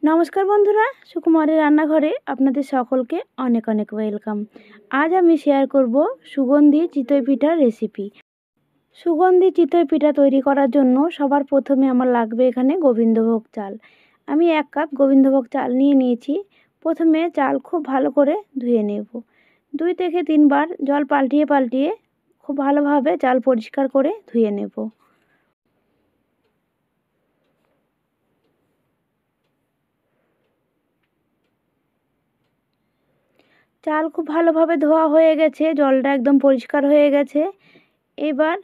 নমস্কার বন্ধুরা, সুকুমারের রান্নাঘরে আপনাদের সকলকে অনেক অনেক ওয়েলকাম। আজ আমি শেয়ার করব সুগন্ধি চিতই পিঠার রেসিপি। সুগন্ধি চিতই পিঠা তৈরি করার জন্য সবার প্রথমে আমার লাগবে এখানে গোবিন্দভোগ চাল। আমি 1 কাপ গোবিন্দভোগ চাল নিয়ে নিয়েছি। প্রথমে চাল খুব ভালো করে ধুয়ে নেব। 2 থেকে 3 বার জল পাল্টিয়ে পাল্টিয়ে খুব ভালোভাবে চাল পরিষ্কার করে ধুয়ে নেব। চাল খুব ভালোভাবে ধোয়া হয়ে গেছে, জলটা একদম পরিষ্কার হয়ে গেছে। এবার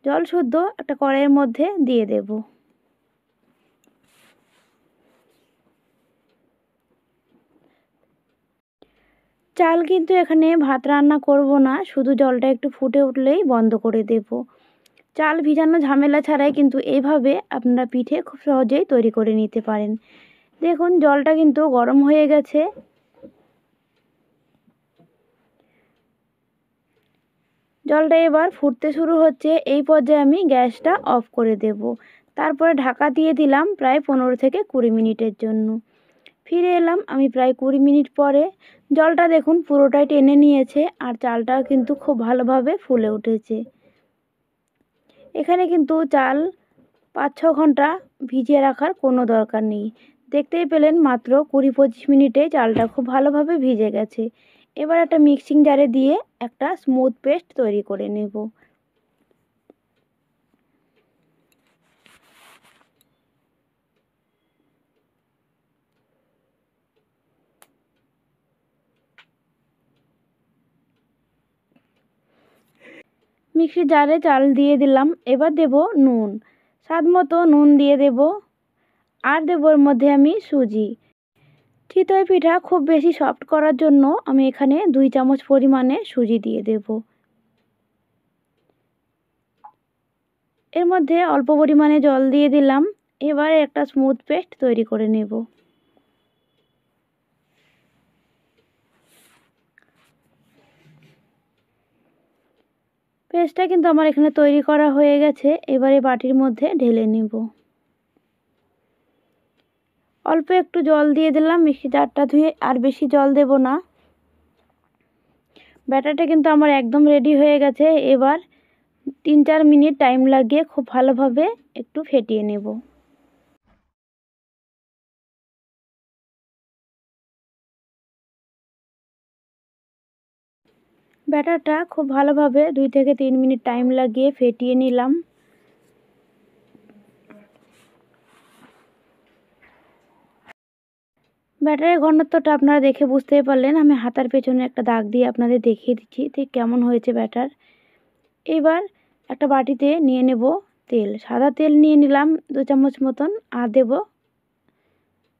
জল শুদ্ধ একটা কড়াইয়ের মধ্যে দিয়ে দেব। চাল কিন্তু এখানে ভাত রান্না করব না, শুধু জলটা একটু ফুটে উঠলেই বন্ধ করে দেব। চাল ভিজানো ঝামেলা ছাড়াই কিন্তু এইভাবে আপনারা পিঠে খুব সহজেই তৈরি করে নিতে পারেন। দেখুন জলটা কিন্তু গরম হয়ে গেছে। জলটা এবার ফুটতে শুরু হচ্ছে। এই পর্যায়ে আমি গ্যাসটা অফ করে দেব। তারপরে ঢাকা দিয়ে দিলাম প্রায় 15 থেকে 20 মিনিটের জন্য। ফিরে এলাম আমি প্রায় 20 মিনিট পরে। জলটা দেখুন পুরোটাই টেনে নিয়েছে আর চালটাও কিন্তু খুব ভালোভাবে ফুলে উঠেছে। এখানে কিন্তু চাল 5-6 ঘন্টা ভিজিয়ে রাখার কোনো দরকার নেই। দেখতেই পেলেন মাত্র 20-25 মিনিটে চালটা খুব ভালোভাবে ভিজে গেছে। এবার একটা মিক্সিং জারে দিয়ে একটা স্মুথ পেস্ট তৈরি করে নেব। মিক্সি জারে চাল দিয়ে দিলাম। এবার দেব নুন, স্বাদ মতো নুন দিয়ে দেব। আর দেব এর মধ্যে আমি সুজি। চিতই পিঠা খুব বেশি সফট করার জন্য আমি এখানে 2 চামচ পরিমাণে সুজি দিয়ে দেব। এর মধ্যে অল্প পরিমাণে জল দিয়ে দিলাম। এবার একটা স্মুথ পেস্ট তৈরি করে নেব। পেস্টটা কিন্তু আমার এখানে তৈরি করা হয়ে গেছে। এবারে বাটির মধ্যে ঢেলে নেব। অল্প একটু জল দিয়ে দিলাম মিক্সি জারটা ধুয়ে, আর বেশি জল দেব না। ব্যাটারটা কিন্তু আমার একদম রেডি হয়ে গেছে। এবার 3-4 মিনিট টাইম লাগিয়ে খুব ভালোভাবে একটু ফেটিয়ে নেব। ব্যাটারটা খুব ভালোভাবে 2 থেকে 3 মিনিট টাইম লাগিয়ে ফেটিয়ে নিলাম। ব্যাটারের ঘনত্বটা আপনারা দেখে বুঝতেই পারলেন। আমি হাতার পেছনে একটা দাগ দিয়ে আপনাদের দেখিয়ে দিচ্ছি ঠিক কেমন হয়েছে ব্যাটার। এবার একটা বাটিতে নিয়ে নেব তেল। সাদা তেল নিয়ে নিলাম 2 চামচ মতন, আর দেব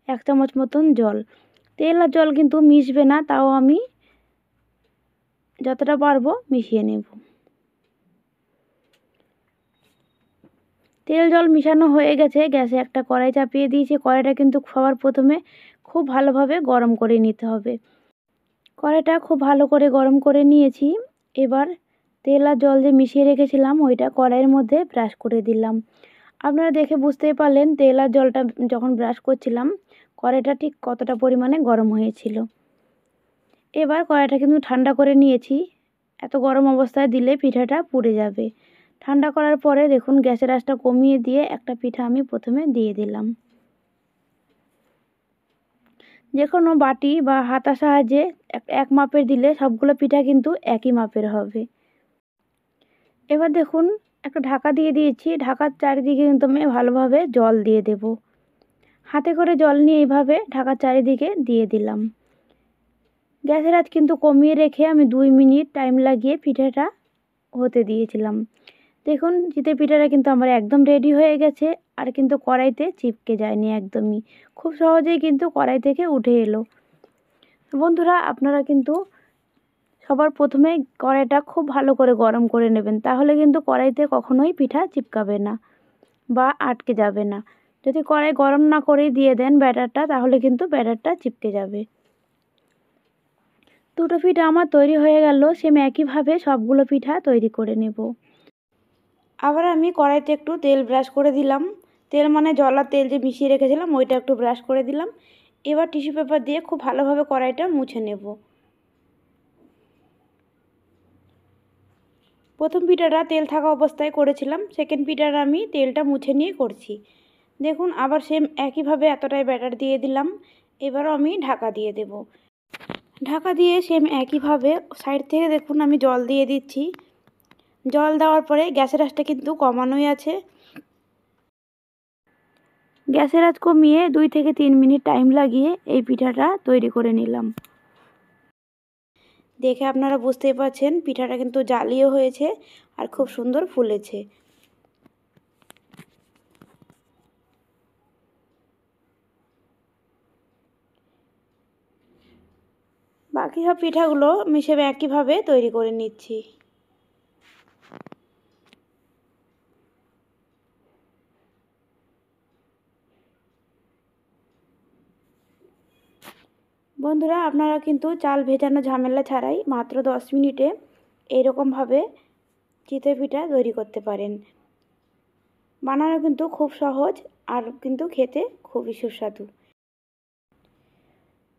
1 চামচ মতন জল। তেল আর জল কিন্তু মিশবে না, তাও আমি যতটা পারবো মিশিয়ে নেব। তেল জল মিশানো হয়ে গেছে। গ্যাসে একটা কড়াই চাপিয়ে দিয়েছি। কড়াইটা কিন্তু সবার প্রথমে খুব ভালোভাবে গরম করে নিতে হবে। কড়াইটা খুব ভালো করে গরম করে নিয়েছি। এবার তেল আর জল যে মিশিয়ে রেখেছিলাম ওইটা কড়াইয়ের মধ্যে ব্রাশ করে দিলাম। আপনারা দেখে বুঝতেই পারলেন তেল আর জলটা যখন ব্রাশ করছিলাম কড়াইটা ঠিক কতটা পরিমাণে গরম হয়েছিল। এবার কড়াইটা কিন্তু ঠান্ডা করে নিয়েছি। এত গরম অবস্থায় দিলে পিঠাটা পুড়ে যাবে। ঠান্ডা করার পরে দেখুন গ্যাসের আঁচটা কমিয়ে দিয়ে একটা পিঠা আমি প্রথমে দিয়ে দিলাম। যে কোনো বাটি বা হাতার সাহায্যে এক মাপের দিলে সবগুলো পিঠা কিন্তু একই মাপের হবে। এবার দেখুন একটা ঢাকা দিয়ে দিয়েছি। ঢাকার চারিদিকে কিন্তু আমি ভালোভাবে জল দিয়ে দেব। হাতে করে জল নিয়ে এইভাবে ঢাকার চারিদিকে দিয়ে দিলাম। গ্যাসের আঁচ কিন্তু কমিয়ে রেখে আমি 2 মিনিট টাইম লাগিয়ে পিঠাটা হতে দিয়েছিলাম। দেখুন চিতই পিঠাটা কিন্তু আমার একদম রেডি হয়ে গেছে, আর কিন্তু কড়াইতে চিপকে যায়নি একদমই। খুব সহজেই কিন্তু কড়াই থেকে উঠে এলো। বন্ধুরা আপনারা কিন্তু সবার প্রথমে কড়াইটা খুব ভালো করে গরম করে নেবেন, তাহলে কিন্তু কড়াইতে কখনোই পিঠা চিপকাবে না বা আটকে যাবে না। যদি কড়াই গরম না করেই দিয়ে দেন ব্যাটারটা, তাহলে কিন্তু ব্যাটারটা চিপকে যাবে। দুটো পিঠা আমার তৈরি হয়ে গেল। সেম একইভাবে সবগুলো পিঠা তৈরি করে নেব। আবার আমি কড়াইতে একটু তেল ব্রাশ করে দিলাম। তেল মানে জল আর তেল যে মিশিয়ে রেখেছিলাম ওইটা একটু ব্রাশ করে দিলাম। এবার টিস্যু পেপার দিয়ে খুব ভালোভাবে কড়াইটা মুছে নেব। প্রথম পিঠাটা তেল থাকা অবস্থায় করেছিলাম, সেকেন্ড পিঠাটা আমি তেলটা মুছে নিয়ে করছি। দেখুন আবার সেম একইভাবে এতটাই ব্যাটার দিয়ে দিলাম। এবারও আমি ঢাকা দিয়ে দেব। ঢাকা দিয়ে সেম একইভাবে সাইড থেকে দেখুন আমি জল দিয়ে দিচ্ছি। জল দেওয়ার পরে গ্যাসের আঁচটা কিন্তু কমানোই আছে। গ্যাসের আঁচ কমিয়ে 2 থেকে 3 মিনিট টাইম লাগিয়ে এই পিঠাটা তৈরি করে নিলাম। দেখে আপনারা বুঝতেই পারছেন পিঠাটা কিন্তু জালিও হয়েছে আর খুব সুন্দর ফুলেছে। বাকি সব পিঠাগুলো মিশে একইভাবে তৈরি করে নিচ্ছি। বন্ধুরা আপনারা কিন্তু চাল ভেজানো ঝামেলা ছাড়াই মাত্র 10 মিনিটে এইরকমভাবে চিতই পিঠা তৈরি করতে পারেন। বানানো কিন্তু খুব সহজ আর কিন্তু খেতে খুবই সুস্বাদু।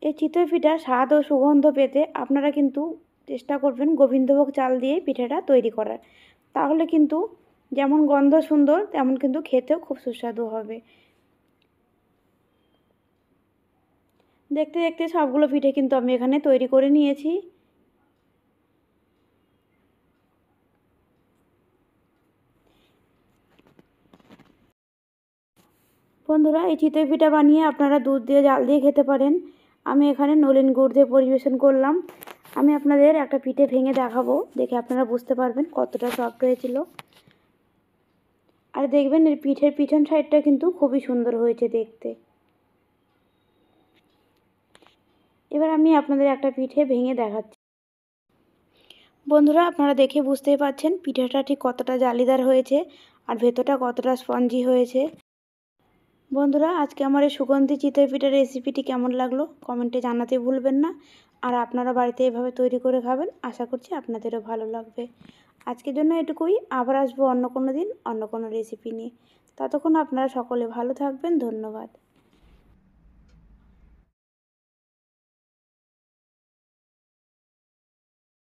এই চিতই পিঠার স্বাদ ও সুগন্ধ পেতে আপনারা কিন্তু চেষ্টা করবেন গোবিন্দভোগ চাল দিয়ে পিঠাটা তৈরি করার। তাহলে কিন্তু যেমন গন্ধ সুন্দর তেমন কিন্তু খেতেও খুব সুস্বাদু হবে। দেখতে দেখতে সবগুলো পিঠে কিন্তু আমি এখানে তৈরি করে নিয়েছি। বন্ধুরা এই চিতই পিঠা বানিয়ে আপনারা দুধ দিয়ে জাল দিয়ে খেতে পারেন। আমি এখানে নলেন গুড় দিয়ে পরিবেশন করলাম। আমি আপনাদের একটা পিঠে ভেঙে দেখাবো, দেখে আপনারা বুঝতে পারবেন কতটা সফট হয়েছিল। আর দেখবেন এর পিঠের পিছন সাইডটা কিন্তু খুবই সুন্দর হয়েছে দেখতে। এবার আমি আপনাদের একটা পিঠে ভেঙে দেখাচ্ছি। বন্ধুরা আপনারা দেখে বুঝতেই পারছেন পিঠাটা ঠিক কতটা জালিদার হয়েছে আর ভেতরটা কতটা স্পঞ্জি হয়েছে। বন্ধুরা আজকে আমার এই সুগন্ধি চিতই পিঠার রেসিপিটি কেমন লাগলো কমেন্টে জানাতে ভুলবেন না। আর আপনারা বাড়িতে এভাবে তৈরি করে খাবেন, আশা করছি আপনাদেরও ভালো লাগবে। আজকের জন্য এটুকুই, আবার আসবো অন্য কোনো দিন অন্য কোনো রেসিপি নিয়ে। ততক্ষণ আপনারা সকলে ভালো থাকবেন। ধন্যবাদ।